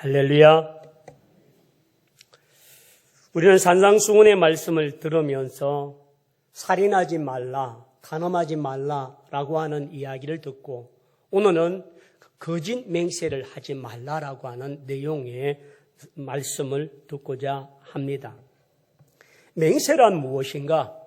할렐루야. 우리는 산상수훈의 말씀을 들으면서 살인하지 말라, 간음하지 말라라고 하는 이야기를 듣고 오늘은 거짓 맹세를 하지 말라라고 하는 내용의 말씀을 듣고자 합니다. 맹세란 무엇인가?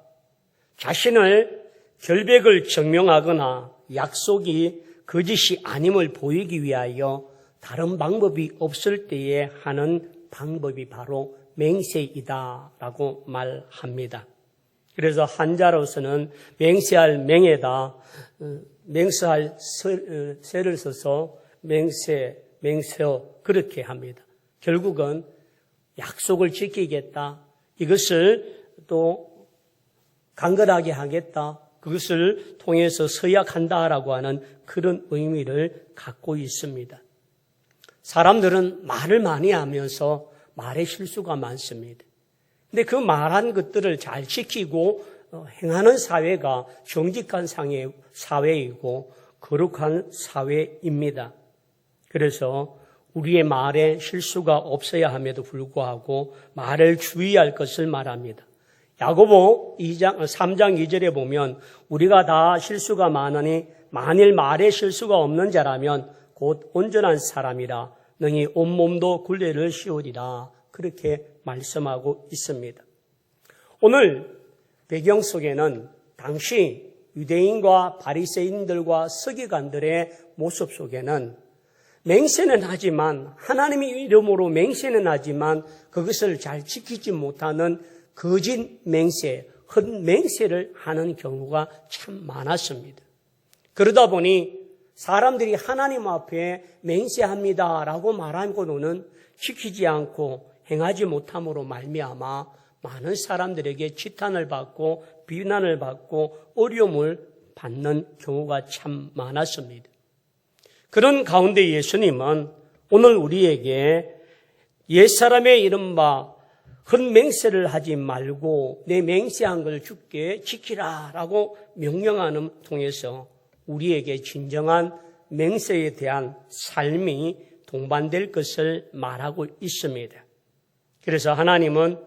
자신을 결백을 증명하거나 약속이 거짓이 아님을 보이기 위하여 다른 방법이 없을 때에 하는 방법이 바로 맹세이다라고 말합니다. 그래서 한자로서는 맹세할 맹에다 맹세할 세를 써서 맹세어 그렇게 합니다. 결국은 약속을 지키겠다. 이것을 또 간결하게 하겠다. 그것을 통해서 서약한다라고 하는 그런 의미를 갖고 있습니다. 사람들은 말을 많이 하면서 말의 실수가 많습니다. 근데 그 말한 것들을 잘 지키고 행하는 사회가 정직한 사회이고 거룩한 사회입니다. 그래서 우리의 말에 실수가 없어야 함에도 불구하고 말을 주의할 것을 말합니다. 야고보 3장 2절에 보면 우리가 다 실수가 많으니 만일 말에 실수가 없는 자라면 곧 온전한 사람이라 능히 온몸도 굴레를 씌우리라 그렇게 말씀하고 있습니다. 오늘 배경 속에는 당시 유대인과 바리새인들과 서기관들의 모습 속에는 맹세는 하지만 하나님의 이름으로 맹세는 하지만 그것을 잘 지키지 못하는 거짓 맹세, 헛맹세를 하는 경우가 참 많았습니다. 그러다 보니 사람들이 하나님 앞에 맹세합니다라고 말하고는 지키지 않고 행하지 못함으로 말미암아 많은 사람들에게 지탄을 받고 비난을 받고 어려움을 받는 경우가 참 많았습니다. 그런 가운데 예수님은 오늘 우리에게 옛사람의 이른바 헛맹세를 하지 말고 내 맹세한 걸 주께 지키라라고 명령하는 통해서 우리에게 진정한 맹세에 대한 삶이 동반될 것을 말하고 있습니다. 그래서 하나님은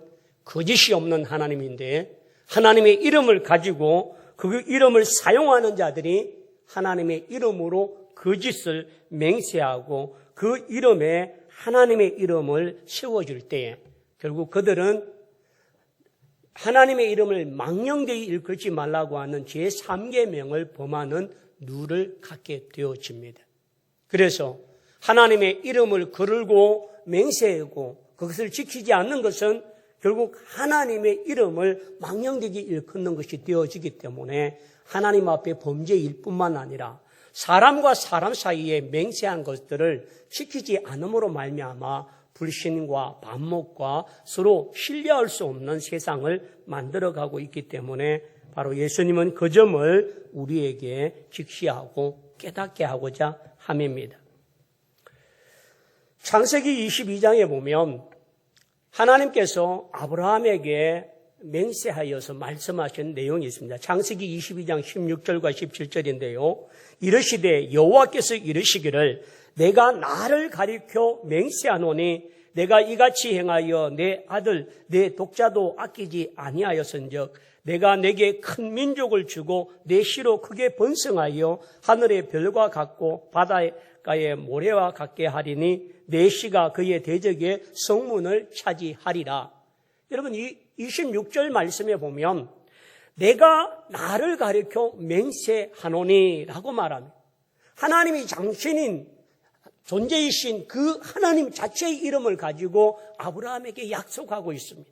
거짓이 없는 하나님인데 하나님의 이름을 가지고 그 이름을 사용하는 자들이 하나님의 이름으로 거짓을 맹세하고 그 이름에 하나님의 이름을 세워줄 때에 결국 그들은 하나님의 이름을 망령되이 일컫지 말라고 하는 제3계명을 범하는 누를 갖게 되어집니다. 그래서 하나님의 이름을 거르고 맹세하고 그것을 지키지 않는 것은 결국 하나님의 이름을 망령되게 일컫는 것이 되어지기 때문에 하나님 앞에 범죄일 뿐만 아니라 사람과 사람 사이에 맹세한 것들을 지키지 않음으로 말미암아 불신과 반목과 서로 신뢰할 수 없는 세상을 만들어가고 있기 때문에 바로 예수님은 그 점을 우리에게 직시하고 깨닫게 하고자 함입니다. 창세기 22장에 보면 하나님께서 아브라함에게 맹세하여서 말씀하신 내용이 있습니다. 창세기 22장 16절과 17절인데요. 이르시되 여호와께서 이르시기를 내가 나를 가리켜 맹세하노니 내가 이같이 행하여 내 아들 내 독자도 아끼지 아니하였은즉 내가 내게 큰 민족을 주고 내 씨로 크게 번성하여 하늘의 별과 같고 바닷가의 모래와 같게 하리니 내 씨가 그의 대적의 성문을 차지하리라. 여러분 이 26절 말씀에 보면 내가 나를 가리켜 맹세하노니라고 말합니다. 하나님이 장신인 존재이신 그 하나님 자체의 이름을 가지고 아브라함에게 약속하고 있습니다.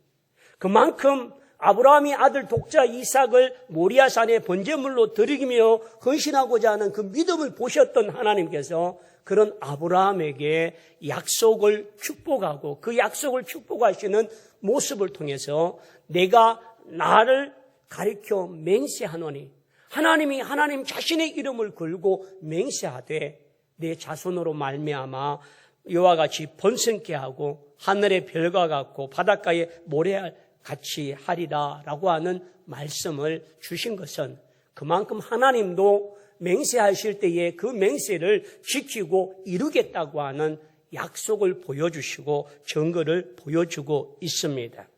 그만큼 아브라함이 아들 독자 이삭을 모리아산의 번제물로 드리며 헌신하고자 하는 그 믿음을 보셨던 하나님께서 그런 아브라함에게 약속을 축복하고 그 약속을 축복하시는 모습을 통해서 내가 나를 가리켜 맹세하노니 하나님이 하나님 자신의 이름을 걸고 맹세하되 내 자손으로 말미암아 이와 같이 번성케 하고 하늘의 별과 같고 바닷가의 모래 같이 하리라라고 하는 말씀을 주신 것은 그만큼 하나님도 맹세하실 때에 그 맹세를 지키고 이루겠다고 하는 약속을 보여주시고 증거를 보여주고 있습니다.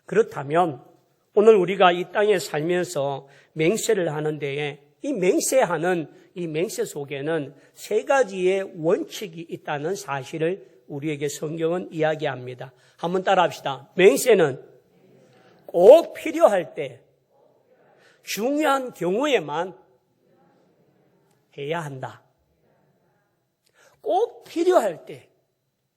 그렇다면 오늘 우리가 이 땅에 살면서 맹세를 하는 데에 이 맹세하는 이 맹세 속에는 세 가지의 원칙이 있다는 사실을 우리에게 성경은 이야기합니다. 한번 따라합시다. 맹세는 꼭 필요할 때, 중요한 경우에만 해야 한다. 꼭 필요할 때,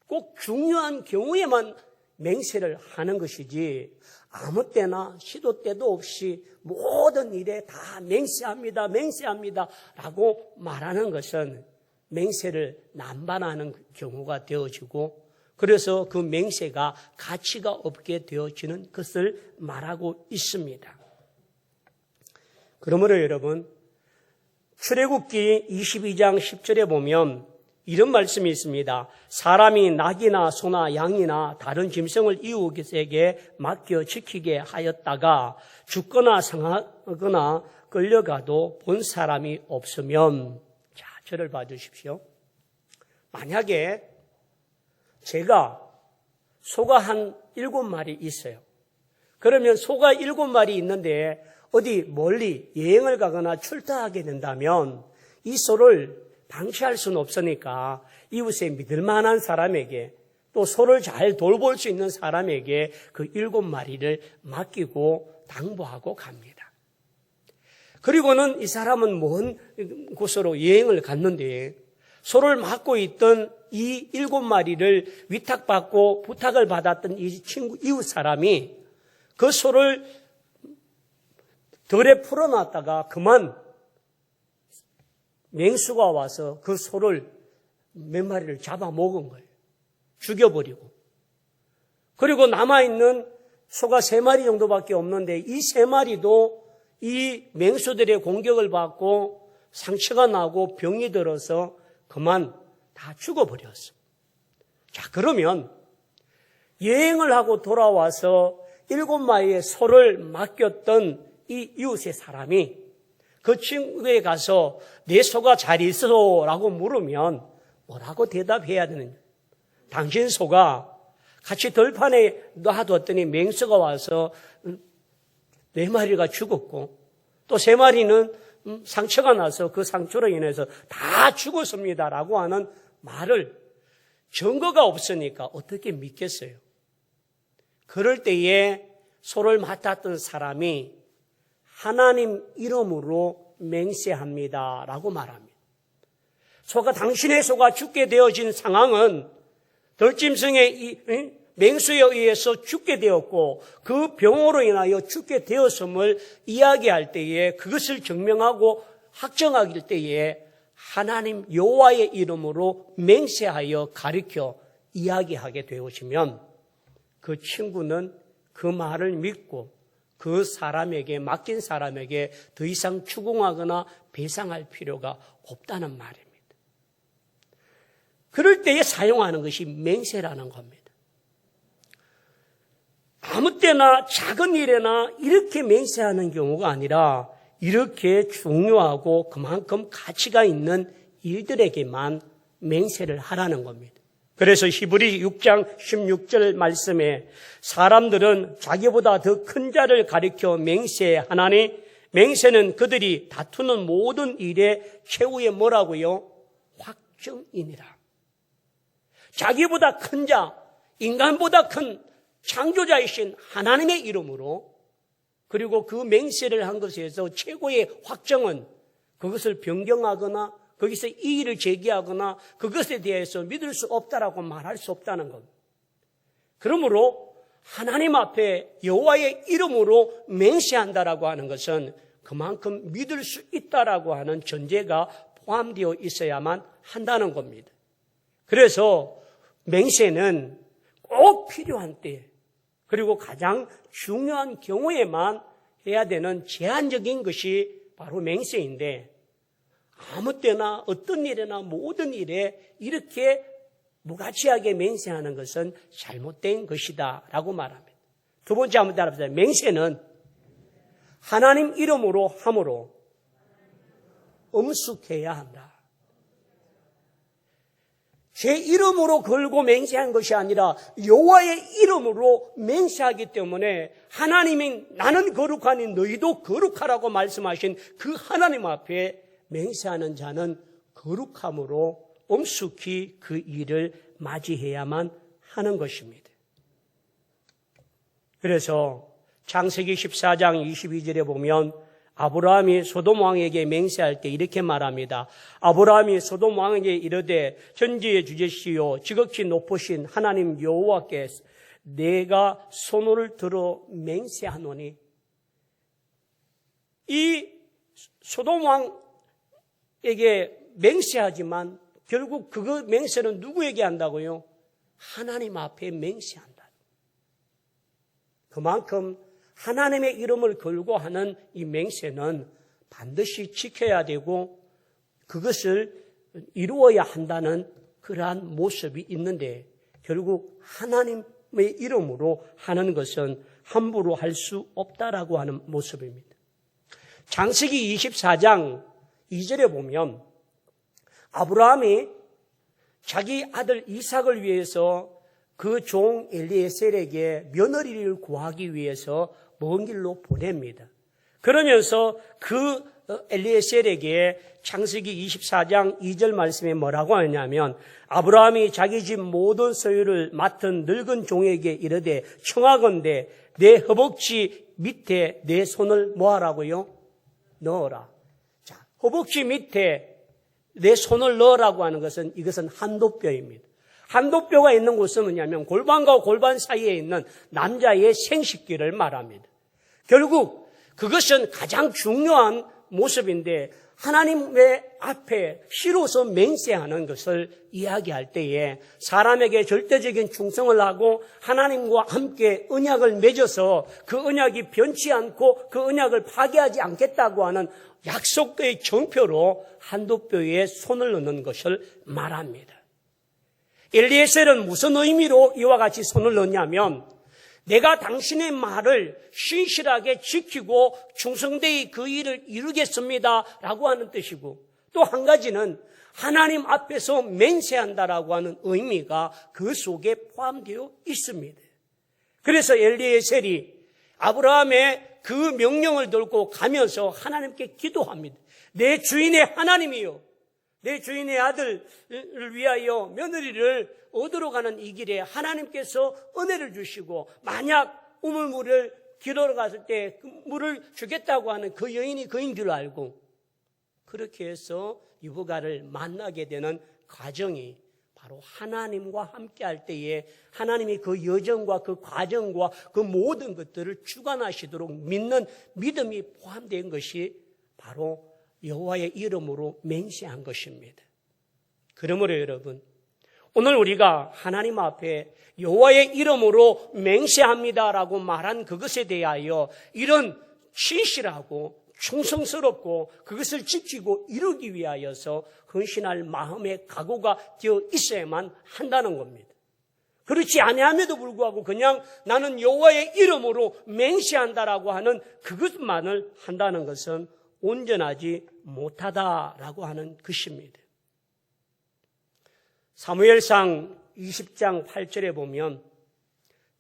꼭 중요한 경우에만 맹세를 하는 것이지 아무 때나 시도 때도 없이 모든 일에 다 맹세합니다 라고 말하는 것은 맹세를 남발하는 경우가 되어지고 그래서 그 맹세가 가치가 없게 되어지는 것을 말하고 있습니다. 그러므로 여러분, 출애굽기 22장 10절에 보면 이런 말씀이 있습니다. 사람이 낙이나 소나 양이나 다른 짐승을 이웃에게 맡겨 지키게 하였다가 죽거나 상하거나 끌려가도 본 사람이 없으면, 자, 저를 봐주십시오. 만약에 제가 소가 한 7마리 있어요. 그러면 소가 7마리 있는데 어디 멀리 여행을 가거나 출타하게 된다면 이 소를 방치할 수는 없으니까 이웃에 믿을 만한 사람에게 또 소를 잘 돌볼 수 있는 사람에게 그 7마리를 맡기고 당부하고 갑니다. 그리고는 이 사람은 먼 곳으로 여행을 갔는데 소를 맡고 있던 이 7마리를 위탁받고 부탁을 받았던 이 친구 이웃 사람이 그 소를 덜에 풀어놨다가 그만 맹수가 와서 그 소를 몇 마리를 잡아먹은 거예요. 죽여버리고. 그리고 남아있는 소가 3마리 정도밖에 없는데 이 3마리도 이 맹수들의 공격을 받고 상처가 나고 병이 들어서 그만 다 죽어버렸어. 자, 그러면 여행을 하고 돌아와서 7마리의 소를 맡겼던 이 이웃의 사람이 그 친구에 가서 내 소가 잘 있어 라고 물으면 뭐라고 대답해야 되느냐. 당신 소가 같이 들판에 놔뒀더니 맹수가 와서 4마리가 죽었고 또 3마리는 상처가 나서 그 상처로 인해서 다 죽었습니다 라고 하는 말을 증거가 없으니까 어떻게 믿겠어요? 그럴 때에 소를 맡았던 사람이 하나님 이름으로 맹세합니다 라고 말합니다. 당신의 소가 죽게 되어진 상황은 들짐승의 맹수에 의해서 죽게 되었고 그 병으로 인하여 죽게 되었음을 이야기할 때에 그것을 증명하고 확정할 때에 하나님 여호와의 이름으로 맹세하여 가리켜 이야기하게 되어지면 그 친구는 그 말을 믿고 그 사람에게 맡긴 사람에게 더 이상 추궁하거나 배상할 필요가 없다는 말입니다. 그럴 때에 사용하는 것이 맹세라는 겁니다. 아무 때나 작은 일에나 이렇게 맹세하는 경우가 아니라 이렇게 중요하고 그만큼 가치가 있는 일들에게만 맹세를 하라는 겁니다. 그래서 히브리 6장 16절 말씀에 사람들은 자기보다 더 큰 자를 가리켜 맹세하나니 맹세는 그들이 다투는 모든 일의 최후의 뭐라고요? 확정이니라. 자기보다 큰 자, 인간보다 큰 창조자이신 하나님의 이름으로 그리고 그 맹세를 한 것에서 최고의 확정은 그것을 변경하거나 거기서 이의를 제기하거나 그것에 대해서 믿을 수 없다라고 말할 수 없다는 것. 그러므로 하나님 앞에 여호와의 이름으로 맹세한다라고 하는 것은 그만큼 믿을 수 있다라고 하는 전제가 포함되어 있어야만 한다는 겁니다. 그래서 맹세는 꼭 필요한 때 그리고 가장 중요한 경우에만 해야 되는 제한적인 것이 바로 맹세인데 아무 때나 어떤 일이나 모든 일에 이렇게 무가치하게 맹세하는 것은 잘못된 것이다 라고 말합니다. 두 번째 한번 따라합시다. 맹세는 하나님 이름으로 함으로 엄숙해야 한다. 제 이름으로 걸고 맹세한 것이 아니라 여호와의 이름으로 맹세하기 때문에 하나님이 나는 거룩하니 너희도 거룩하라고 말씀하신 그 하나님 앞에 맹세하는 자는 거룩함으로 엄숙히 그 일을 맞이해야만 하는 것입니다. 그래서 창세기 14장 22절에 보면 아브라함이 소돔 왕에게 맹세할 때 이렇게 말합니다. 아브라함이 소돔 왕에게 이르되 천지의 주제시요 지극히 높으신 하나님 여호와께 내가 손을 들어 맹세하노니. 이 소돔 왕에게 맹세하지만 결국 그 맹세는 누구에게 한다고요? 하나님 앞에 맹세한다. 그만큼 하나님의 이름을 걸고 하는 이 맹세는 반드시 지켜야 되고 그것을 이루어야 한다는 그러한 모습이 있는데 결국 하나님의 이름으로 하는 것은 함부로 할 수 없다라고 하는 모습입니다. 창세기 24장 2절에 보면 아브라함이 자기 아들 이삭을 위해서 그 종 엘리에셀에게 며느리를 구하기 위해서 먼 길로 보냅니다. 그러면서 그 엘리에셀에게 창세기 24장 2절 말씀에 뭐라고 하냐면 아브라함이 자기 집 모든 소유를 맡은 늙은 종에게 이르되 청하건대 내 허벅지 밑에 내 손을 뭐하라고요? 넣어라. 자, 허벅지 밑에 내 손을 넣으라고 하는 것은 이것은 한도뼈입니다. 한도뼈가 있는 곳은 뭐냐면 골반과 골반 사이에 있는 남자의 생식기를 말합니다. 결국 그것은 가장 중요한 모습인데 하나님의 앞에 실로서 맹세하는 것을 이야기할 때에 사람에게 절대적인 충성을 하고 하나님과 함께 언약을 맺어서 그 언약이 변치 않고 그 언약을 파괴하지 않겠다고 하는 약속의 정표로 한도뼈에 손을 넣는 것을 말합니다. 엘리에셀은 무슨 의미로 이와 같이 손을 넣냐면 내가 당신의 말을 신실하게 지키고 충성되이 그 일을 이루겠습니다 라고 하는 뜻이고 또 한 가지는 하나님 앞에서 맹세한다라고 하는 의미가 그 속에 포함되어 있습니다. 그래서 엘리에셀이 아브라함의 그 명령을 들고 가면서 하나님께 기도합니다. 내 주인의 하나님이요, 내 주인의 아들을 위하여 며느리를 얻으러 가는 이 길에 하나님께서 은혜를 주시고 만약 우물물을 길러 갔을 때 그 물을 주겠다고 하는 그 여인이 그인 줄 알고 그렇게 해서 유부가를 만나게 되는 과정이 바로 하나님과 함께 할 때에 하나님이 그 여정과 그 과정과 그 모든 것들을 주관하시도록 믿는 믿음이 포함된 것이 바로 여호와의 이름으로 맹세한 것입니다. 그러므로 여러분, 오늘 우리가 하나님 앞에 여호와의 이름으로 맹세합니다라고 말한 그것에 대하여 이런 신실하고 충성스럽고 그것을 지키고 이루기 위하여서 헌신할 마음의 각오가 되어 있어야만 한다는 겁니다. 그렇지 아니함에도 불구하고 그냥 나는 여호와의 이름으로 맹세한다라고 하는 그것만을 한다는 것은 온전하지 못하다라고 하는 것입니다. 사무엘상 20장 8절에 보면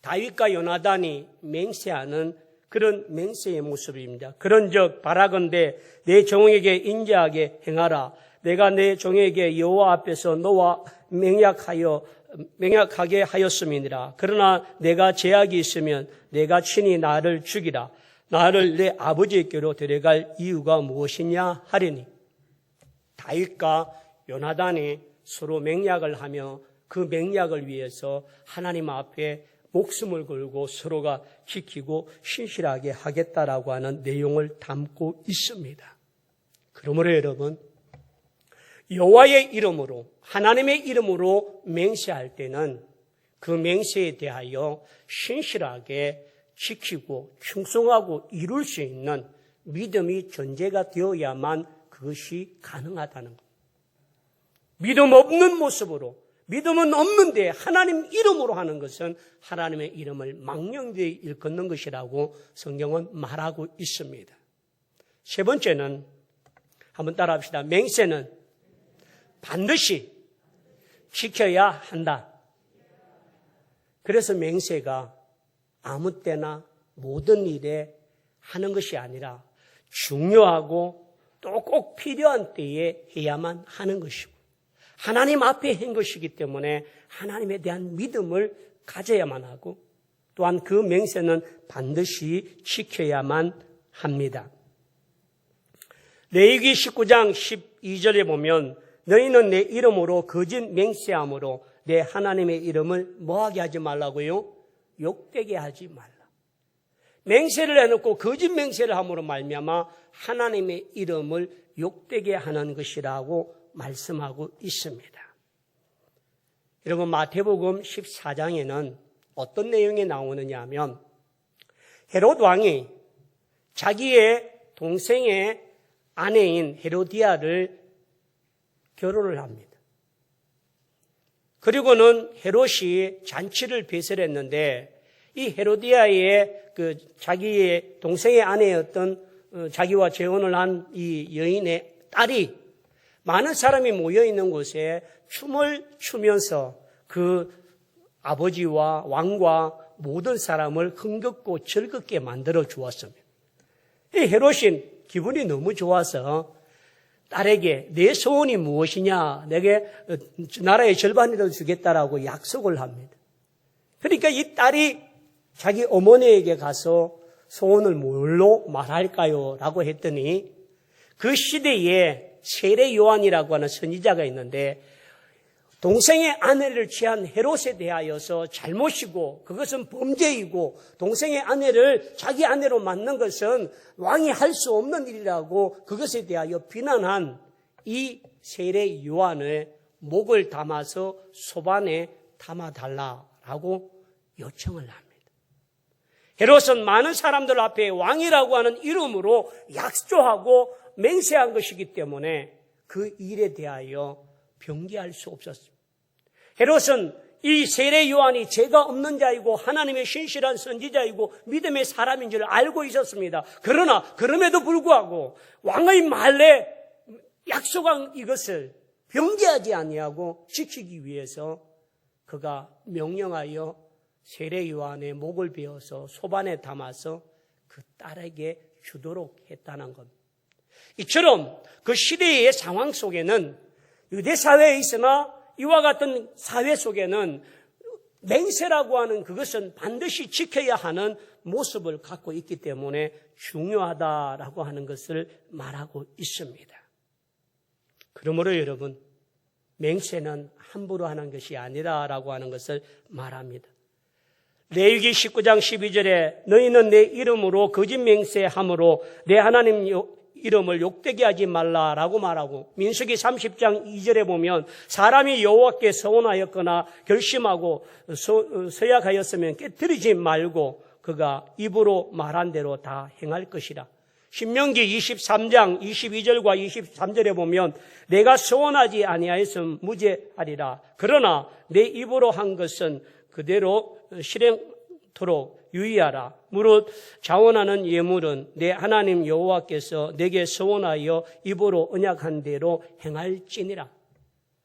다윗과 요나단이 맹세하는 그런 맹세의 모습입니다. 그런즉 바라건대 내 종에게 인자하게 행하라. 내가 내 종에게 여호와 앞에서 너와 맹약하게 하였음이니라. 그러나 내가 제약이 있으면 내가 친히 나를 죽이라. 나를 내 아버지께로 데려갈 이유가 무엇이냐 하리니. 다윗과 요나단이 서로 맹약을 하며 그 맹약을 위해서 하나님 앞에 목숨을 걸고 서로가 지키고 신실하게 하겠다라고 하는 내용을 담고 있습니다. 그러므로 여러분, 여호와의 이름으로 하나님의 이름으로 맹세할 때는 그 맹세에 대하여 신실하게 지키고 충성하고 이룰 수 있는 믿음이 전제가 되어야만 그것이 가능하다는 것. 믿음 없는 모습으로 믿음은 없는데 하나님 이름으로 하는 것은 하나님의 이름을 망령되이 일컫는 것이라고 성경은 말하고 있습니다. 세 번째는 한번 따라합시다. 맹세는 반드시 지켜야 한다. 그래서 맹세가 아무 때나 모든 일에 하는 것이 아니라 중요하고 또 꼭 필요한 때에 해야만 하는 것이고 하나님 앞에 한 것이기 때문에 하나님에 대한 믿음을 가져야만 하고 또한 그 맹세는 반드시 지켜야만 합니다. 레위기 19장 12절에 보면 너희는 내 이름으로 거짓 맹세함으로 내 하나님의 이름을 뭐하게 하지 말라고요? 욕되게 하지 말라. 맹세를 해놓고 거짓 맹세를 함으로 말미암아 하나님의 이름을 욕되게 하는 것이라고 말씀하고 있습니다. 여러분 마태복음 14장에는 어떤 내용이 나오느냐 하면 헤롯 왕이 자기의 동생의 아내인 헤로디아를 결혼을 합니다. 그리고는 헤롯이 잔치를 배설했는데 이 헤로디아의 자기의 동생의 아내였던 자기와 재혼을 한 이 여인의 딸이 많은 사람이 모여 있는 곳에 춤을 추면서 그 아버지와 왕과 모든 사람을 흥겹고 즐겁게 만들어 주었습니다. 이 헤롯이 기분이 너무 좋아서 딸에게 내 소원이 무엇이냐, 내게 나라의 절반이라도 주겠다라고 약속을 합니다. 그러니까 이 딸이 자기 어머니에게 가서 소원을 뭘로 말할까요? 라고 했더니 그 시대에 세례 요한이라고 하는 선지자가 있는데 동생의 아내를 취한 헤롯에 대하여서 잘못이고 그것은 범죄이고 동생의 아내를 자기 아내로 맞는 것은 왕이 할 수 없는 일이라고 그것에 대하여 비난한 이 세례 요한의 목을 담아서 소반에 담아달라라고 요청을 합니다. 헤롯은 많은 사람들 앞에 왕이라고 하는 이름으로 약조하고 맹세한 것이기 때문에 그 일에 대하여 변개할 수 없었습니다. 헤롯은 이 세례 요한이 죄가 없는 자이고 하나님의 신실한 선지자이고 믿음의 사람인 줄 알고 있었습니다. 그러나 그럼에도 불구하고 왕의 말에 약속한 이것을 변개하지 아니하고 지키기 위해서 그가 명령하여 세례 요한의 목을 베어서 소반에 담아서 그 딸에게 주도록 했다는 겁니다. 이처럼 그 시대의 상황 속에는 유대 사회에 있으나 이와 같은 사회 속에는 맹세라고 하는 그것은 반드시 지켜야 하는 모습을 갖고 있기 때문에 중요하다라고 하는 것을 말하고 있습니다. 그러므로 여러분, 맹세는 함부로 하는 것이 아니라라고 하는 것을 말합니다. 레위기 19장 12절에 너희는 내 이름으로 거짓 맹세함으로 내 하나님 이름을 욕되게 하지 말라라고 말하고 민수기 30장 2절에 보면 사람이 여호와께 서원하였거나 결심하고 서약하였으면 깨뜨리지 말고 그가 입으로 말한 대로 다 행할 것이라. 신명기 23장 22절과 23절에 보면 내가 서원하지 아니하였으면 무죄하리라. 그러나 내 입으로 한 것은 그대로 실행토록 유의하라. 무릇 자원하는 예물은 내 하나님 여호와께서 내게 서원하여 입으로 언약한 대로 행할지니라.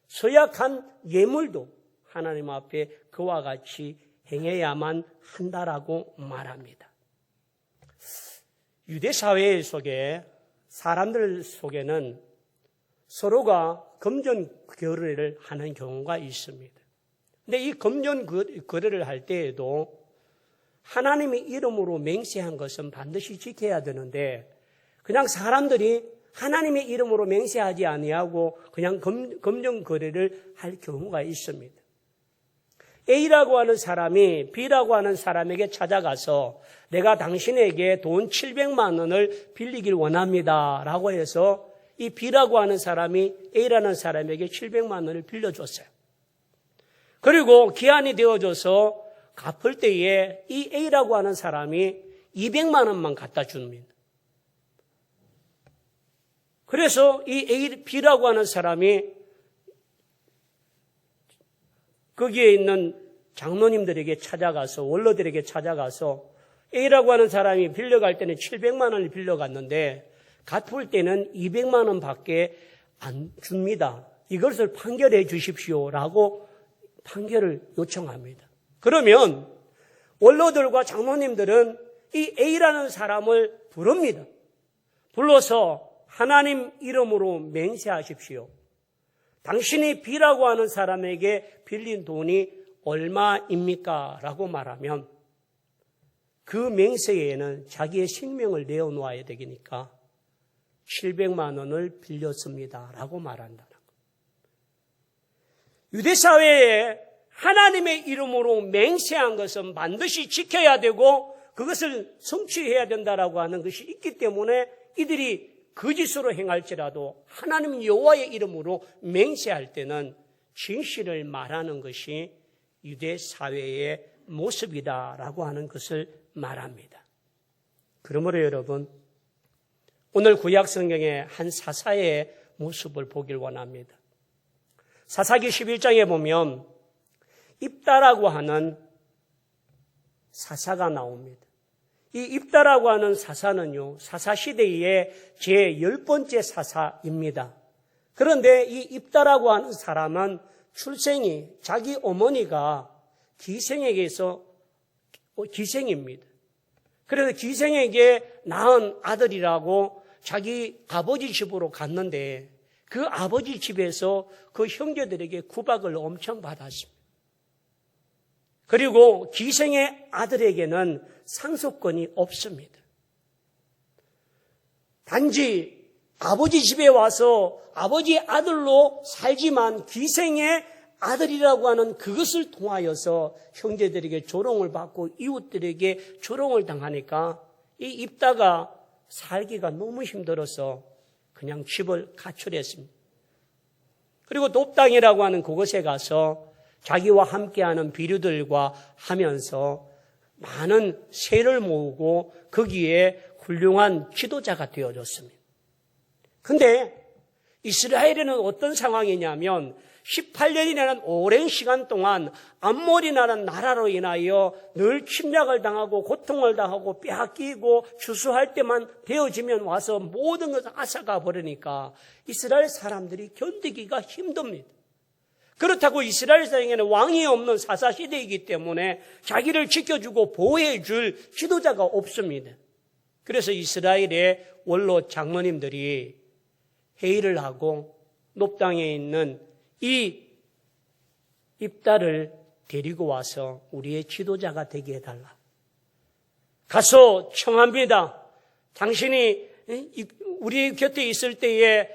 서약한 예물도 하나님 앞에 그와 같이 행해야만 한다라고 말합니다. 유대 사회 속에 사람들 속에는 서로가 금전 거래를 하는 경우가 있습니다. 근데 이 금전 거래를 할 때에도 하나님의 이름으로 맹세한 것은 반드시 지켜야 되는데 그냥 사람들이 하나님의 이름으로 맹세하지 아니하고 그냥 금전 거래를 할 경우가 있습니다. A라고 하는 사람이 B라고 하는 사람에게 찾아가서 내가 당신에게 돈 700만 원을 빌리길 원합니다 라고 해서 이 B라고 하는 사람이 A라는 사람에게 700만 원을 빌려줬어요. 그리고 기한이 되어져서 갚을 때에 이 A라고 하는 사람이 200만 원만 갖다 줍니다. 그래서 이 B라고 하는 사람이 거기에 있는 장로님들에게 찾아가서 원로들에게 찾아가서 A라고 하는 사람이 빌려갈 때는 700만 원을 빌려갔는데 갚을 때는 200만 원밖에 안 줍니다. 이것을 판결해 주십시오라고 판결을 요청합니다. 그러면 원로들과 장로님들은 이 A라는 사람을 부릅니다. 불러서 하나님 이름으로 맹세하십시오. 당신이 B라고 하는 사람에게 빌린 돈이 얼마입니까? 라고 말하면 그 맹세에는 자기의 생명을 내어놓아야 되니까 700만 원을 빌렸습니다. 라고 말한다는 것. 유대사회에 하나님의 이름으로 맹세한 것은 반드시 지켜야 되고 그것을 성취해야 된다라고 하는 것이 있기 때문에 이들이 거짓으로 행할지라도 하나님 여호와의 이름으로 맹세할 때는 진실을 말하는 것이 유대 사회의 모습이다라고 하는 것을 말합니다. 그러므로 여러분, 오늘 구약 성경의 한 사사의 모습을 보길 원합니다. 사사기 11장에 보면 입다라고 하는 사사가 나옵니다. 이 입다라고 하는 사사는요, 사사시대의 제10번째 사사입니다. 그런데 이 입다라고 하는 사람은 출생이 자기 어머니가 기생에게서 기생입니다. 그래서 기생에게 낳은 아들이라고 자기 아버지 집으로 갔는데 그 아버지 집에서 그 형제들에게 구박을 엄청 받았습니다. 그리고 기생의 아들에게는 상속권이 없습니다. 단지 아버지 집에 와서 아버지 아들로 살지만 기생의 아들이라고 하는 그것을 통하여서 형제들에게 조롱을 받고 이웃들에게 조롱을 당하니까 이 입다가 살기가 너무 힘들어서 그냥 집을 가출했습니다. 그리고 돕당이라고 하는 그곳에 가서 자기와 함께하는 비류들과 하면서 많은 세를 모으고 거기에 훌륭한 지도자가 되어졌습니다. 그런데 이스라엘에는 어떤 상황이냐면 18년이라는 오랜 시간 동안 암몬이라는 나라로 인하여 늘 침략을 당하고 고통을 당하고 빼앗기고 추수할 때만 되어지면 와서 모든 것을 앗아가 버리니까 이스라엘 사람들이 견디기가 힘듭니다. 그렇다고 이스라엘 사회에는 왕이 없는 사사시대이기 때문에 자기를 지켜주고 보호해줄 지도자가 없습니다. 그래서 이스라엘의 원로 장로님들이 회의를 하고 높당에 있는 이 입다를 데리고 와서 우리의 지도자가 되게 해달라. 가서 청합니다. 당신이 우리 곁에 있을 때에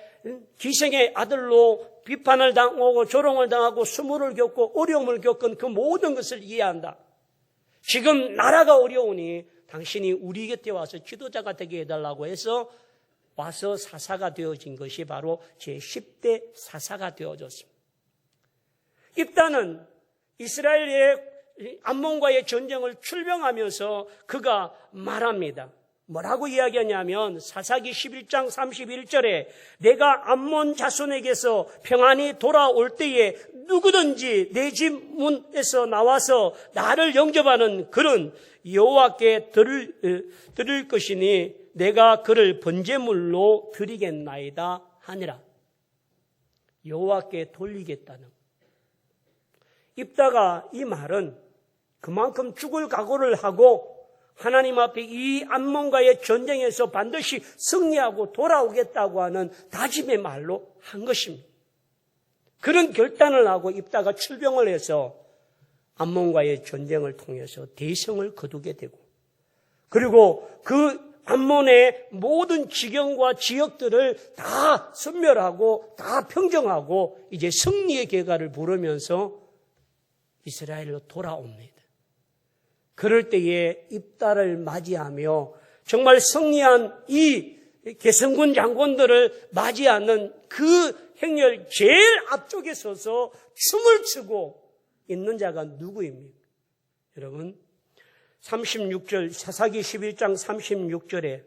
기생의 아들로 비판을 당하고 조롱을 당하고 수모를 겪고 어려움을 겪은 그 모든 것을 이해한다. 지금 나라가 어려우니 당신이 우리 곁에 와서 지도자가 되게 해달라고 해서 와서 사사가 되어진 것이 바로 제10대 사사가 되어졌습니다. 입다는 이스라엘의 암몬과의 전쟁을 출병하면서 그가 말합니다. 뭐라고 이야기하냐면 사사기 11장 31절에 내가 암몬 자손에게서 평안히 돌아올 때에 누구든지 내 집 문에서 나와서 나를 영접하는 그는 여호와께 드릴 것이니 내가 그를 번제물로 드리겠나이다 하니라. 여호와께 돌리겠다는. 입다가 이 말은 그만큼 죽을 각오를 하고 하나님 앞에 이 암몬과의 전쟁에서 반드시 승리하고 돌아오겠다고 하는 다짐의 말로 한 것입니다. 그런 결단을 하고 입다가 출병을 해서 암몬과의 전쟁을 통해서 대성을 거두게 되고 그리고 그 암몬의 모든 지경과 지역들을 다 섬멸하고 다 평정하고 이제 승리의 계가를 부르면서 이스라엘로 돌아옵니다. 그럴 때에 입다를 맞이하며 정말 승리한 이 개성군 장군들을 맞이하는 그 행렬 제일 앞쪽에 서서 춤을 추고 있는 자가 누구입니까? 여러분 36절 사사기 11장 36절에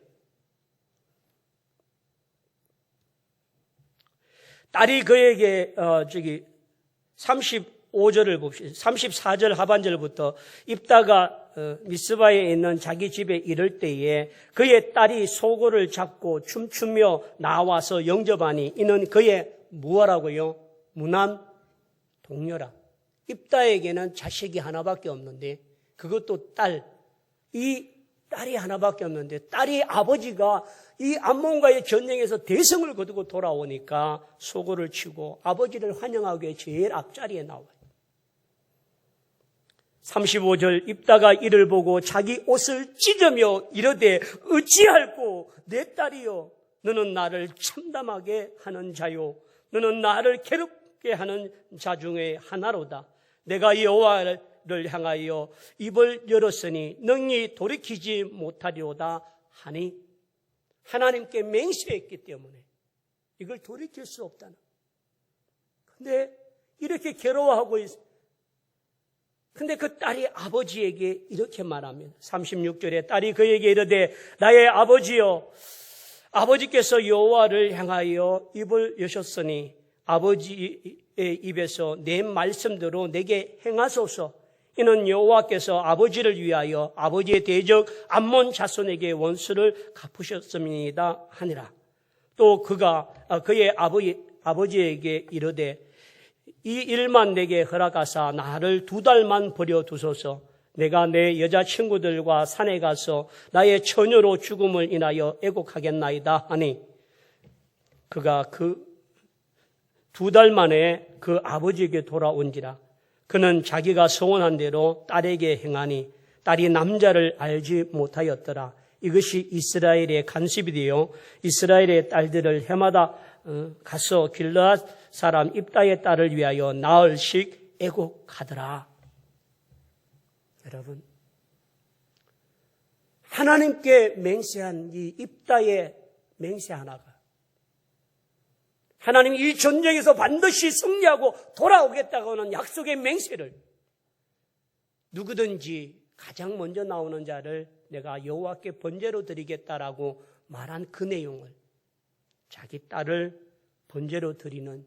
딸이 그에게 35절을 봅시다. 34절 하반절부터 입다가 미스바에 있는 자기 집에 이를 때에 그의 딸이 소고를 잡고 춤추며 나와서 영접하니 이는 그의 무엇라고요? 무난 동료라. 입다에게는 자식이 하나밖에 없는데 그것도 딸. 이 딸이 하나밖에 없는데 딸이 아버지가 이 암몬과의 전쟁에서 대성을 거두고 돌아오니까 소고를 치고 아버지를 환영하기 위해 제일 앞자리에 나와요. 35절 입다가 이를 보고 자기 옷을 찢으며 이르되 어찌할꼬 내 딸이여 너는 나를 참담하게 하는 자요 너는 나를 괴롭게 하는 자 중에 하나로다. 내가 여호와를 향하여 입을 열었으니 능히 돌이키지 못하리로다 하니 하나님께 맹세했기 때문에 이걸 돌이킬 수 없다는. 근데 이렇게 괴로워하고 근데 그 딸이 아버지에게 이렇게 말합니다. 36절에 딸이 그에게 이르되 나의 아버지여 아버지께서 여호와를 향하여 입을 여셨으니 아버지의 입에서 내 말씀대로 내게 행하소서. 이는 여호와께서 아버지를 위하여 아버지의 대적 암몬 자손에게 원수를 갚으셨습니다 하니라. 또 그가 그의 아버지에게 이르되 이 일만 내게 허락하사 나를 2달만 버려두소서. 내가 내 여자친구들과 산에 가서 나의 처녀로 죽음을 인하여 애곡하겠나이다 하니 그가 그 2달 만에 그 아버지에게 돌아온지라. 그는 자기가 소원한 대로 딸에게 행하니 딸이 남자를 알지 못하였더라. 이것이 이스라엘의 간습이 되어 이스라엘의 딸들을 해마다 가서 길르앗 사람 입다의 딸을 위하여 나흘씩 애곡하더라. 여러분, 하나님께 맹세한 이 입다의 맹세 하나가 하나님이 이 전쟁에서 반드시 승리하고 돌아오겠다고 하는 약속의 맹세를 누구든지 가장 먼저 나오는 자를 내가 여호와께 번제로 드리겠다라고 말한 그 내용을 자기 딸을 번제로 드리는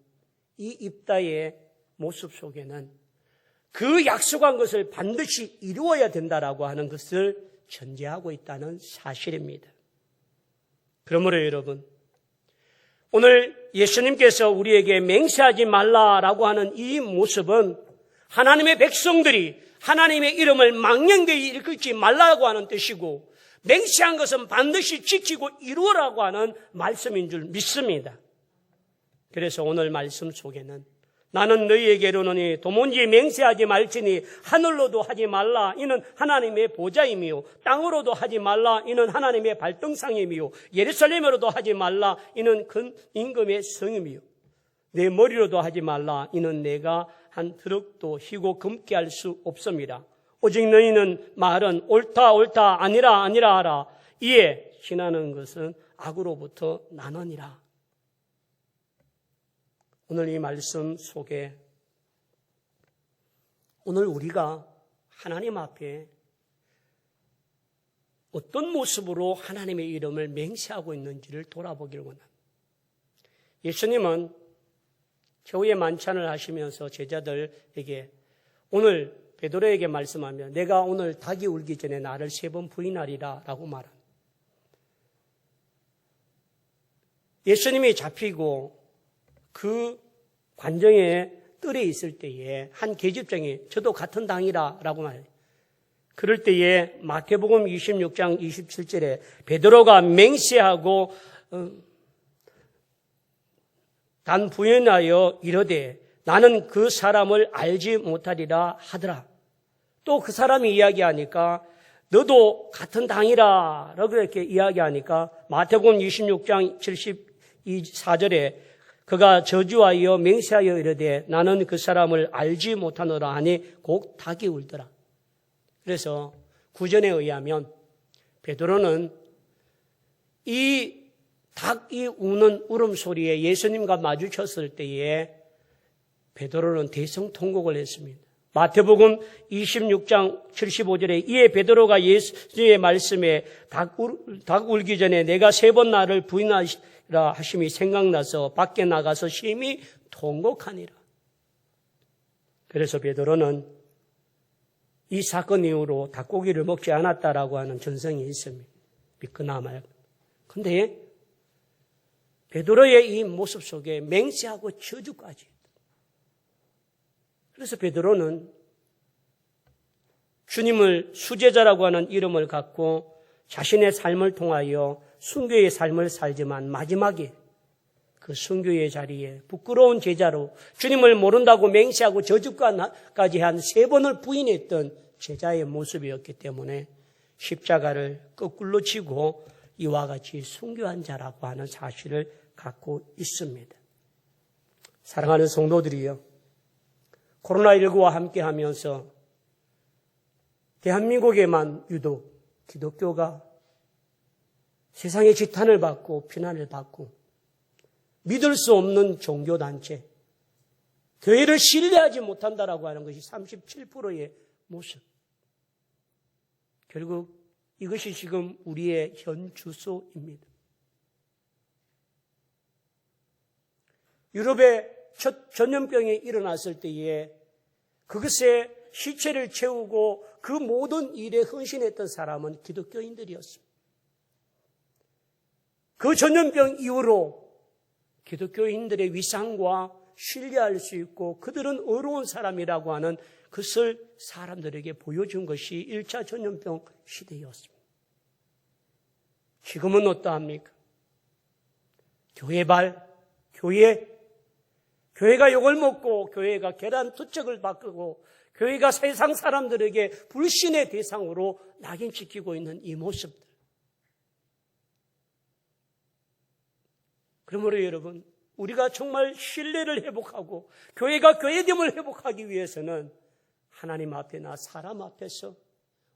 이 입다의 모습 속에는 그 약속한 것을 반드시 이루어야 된다라고 하는 것을 전제하고 있다는 사실입니다. 그러므로 여러분, 오늘 예수님께서 우리에게 맹세하지 말라라고 하는 이 모습은 하나님의 백성들이 하나님의 이름을 망령되이 일컫지 말라고 하는 뜻이고 맹세한 것은 반드시 지키고 이루어라고 하는 말씀인 줄 믿습니다. 그래서 오늘 말씀 속에는 나는 너희에게 이르노니 도무지 맹세하지 말지니 하늘로도 하지 말라 이는 하나님의 보좌이며 땅으로도 하지 말라 이는 하나님의 발등상이며 예루살렘으로도 하지 말라 이는 큰 임금의 성이며 내 머리로도 하지 말라 이는 내가 한 트럭도 희고 금게 할 수 없습니다. 오직 너희는 말은 옳다 옳다 아니라 아니라 하라. 이에 신하는 것은 악으로부터 나느니라. 오늘 이 말씀 속에 오늘 우리가 하나님 앞에 어떤 모습으로 하나님의 이름을 맹세하고 있는지를 돌아보기를 원합니다. 예수님은 겨우의 만찬을 하시면서 제자들에게 오늘 베드로에게 말씀하며 내가 오늘 닭이 울기 전에 나를 3번 부인하리라 라고 말합니다. 예수님이 잡히고 그 관정에 뜰에 있을 때에 한 계집장이 저도 같은 당이라 라고 말해요. 그럴 때에 마태복음 26장 27절에 베드로가 맹세하고 단 부인하여 이르되 나는 그 사람을 알지 못하리라 하더라. 또 그 사람이 이야기하니까 너도 같은 당이라 라고 이렇게 이야기하니까 마태복음 26장 74절에 그가 저주하여 맹세하여 이르되 나는 그 사람을 알지 못하노라 하니 곧 닭이 울더라. 그래서 구전에 의하면 베드로는 이 닭이 우는 울음소리에 예수님과 마주쳤을 때에 베드로는 대성통곡을 했습니다. 마태복음 26장 75절에 이에 베드로가 예수의 말씀에 닭 울기 전에 내가 3번 나를 부인하시라 하심이 생각나서 밖에 나가서 심히 통곡하니라. 그래서 베드로는 이 사건 이후로 닭고기를 먹지 않았다라고 하는 전성이 있습니다. 믿거나 말고. 그런데 베드로의 이 모습 속에 맹세하고 저주까지 그래서 베드로는 주님을 수제자라고 하는 이름을 갖고 자신의 삶을 통하여 순교의 삶을 살지만 마지막에 그 순교의 자리에 부끄러운 제자로 주님을 모른다고 맹세하고 저주까지 한 3번을 부인했던 제자의 모습이었기 때문에 십자가를 거꾸로 치고 이와 같이 순교한 자라고 하는 사실을 갖고 있습니다. 사랑하는 성도들이요, 코로나19와 함께하면서 대한민국에만 유독 기독교가 세상의 지탄을 받고 비난을 받고 믿을 수 없는 종교단체, 교회를 신뢰하지 못한다라고 하는 것이 37%의 모습. 결국 이것이 지금 우리의 현 주소입니다. 유럽에 첫 전염병이 일어났을 때에 그것에 시체를 채우고 그 모든 일에 헌신했던 사람은 기독교인들이었습니다. 그 전염병 이후로 기독교인들의 위상과 신뢰할 수 있고 그들은 의로운 사람이라고 하는 그것을 사람들에게 보여준 것이 1차 전염병 시대였습니다. 지금은 어떠합니까? 교회가 욕을 먹고 교회가 계란 투척을 바꾸고 교회가 세상 사람들에게 불신의 대상으로 낙인시키고 있는 이 모습들. 그러므로 여러분, 우리가 정말 신뢰를 회복하고 교회가 교회됨을 회복하기 위해서는 하나님 앞에나 사람 앞에서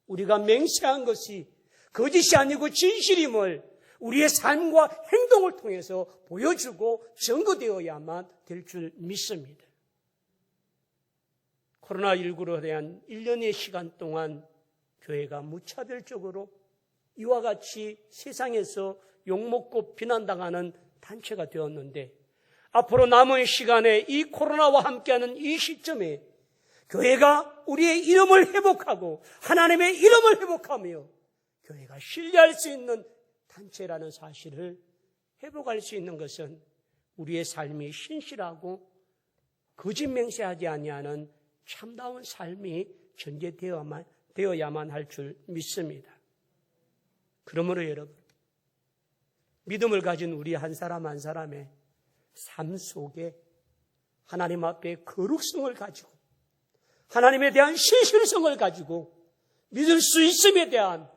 우리가 맹세한 것이 거짓이 아니고 진실임을 우리의 삶과 행동을 통해서 보여주고 증거되어야만 될 줄 믿습니다. 코로나19로 대한 1년의 시간 동안 교회가 무차별적으로 이와 같이 세상에서 욕먹고 비난당하는 단체가 되었는데 앞으로 남은 시간에 이 코로나와 함께하는 이 시점에 교회가 우리의 이름을 회복하고 하나님의 이름을 회복하며 교회가 신뢰할 수 있는 단체라는 사실을 회복할 수 있는 것은 우리의 삶이 신실하고 거짓 맹세하지 아니하는 참다운 삶이 전제되어야만 할 줄 믿습니다. 그러므로 여러분, 믿음을 가진 우리 한 사람 한 사람의 삶 속에 하나님 앞에 거룩성을 가지고 하나님에 대한 신실성을 가지고 믿을 수 있음에 대한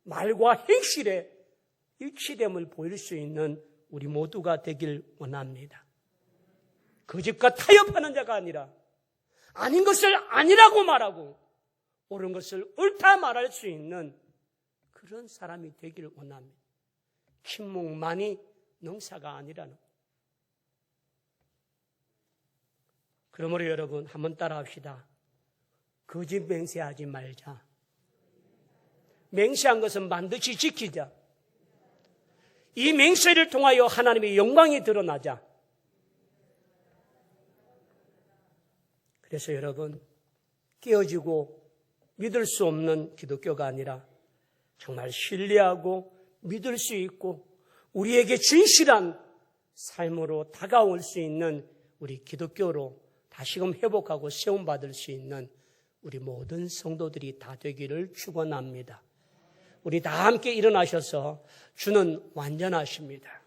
말과 행실의 일치됨을 보일 수 있는 우리 모두가 되길 원합니다. 거짓과 타협하는 자가 아니라 아닌 것을 아니라고 말하고 옳은 것을 옳다 말할 수 있는 그런 사람이 되길 원합니다. 침묵만이 능사가 아니라는 것. 그러므로 여러분 한번 따라 합시다. 거짓 맹세하지 말자. 맹세한 것은 반드시 지키자. 이 맹세를 통하여 하나님의 영광이 드러나자. 그래서 여러분, 깨어지고 믿을 수 없는 기독교가 아니라 정말 신뢰하고 믿을 수 있고 우리에게 진실한 삶으로 다가올 수 있는 우리 기독교로 다시금 회복하고 세움받을 수 있는 우리 모든 성도들이 다 되기를 축원합니다. 우리 다 함께 일어나셔서 주는 완전하십니다.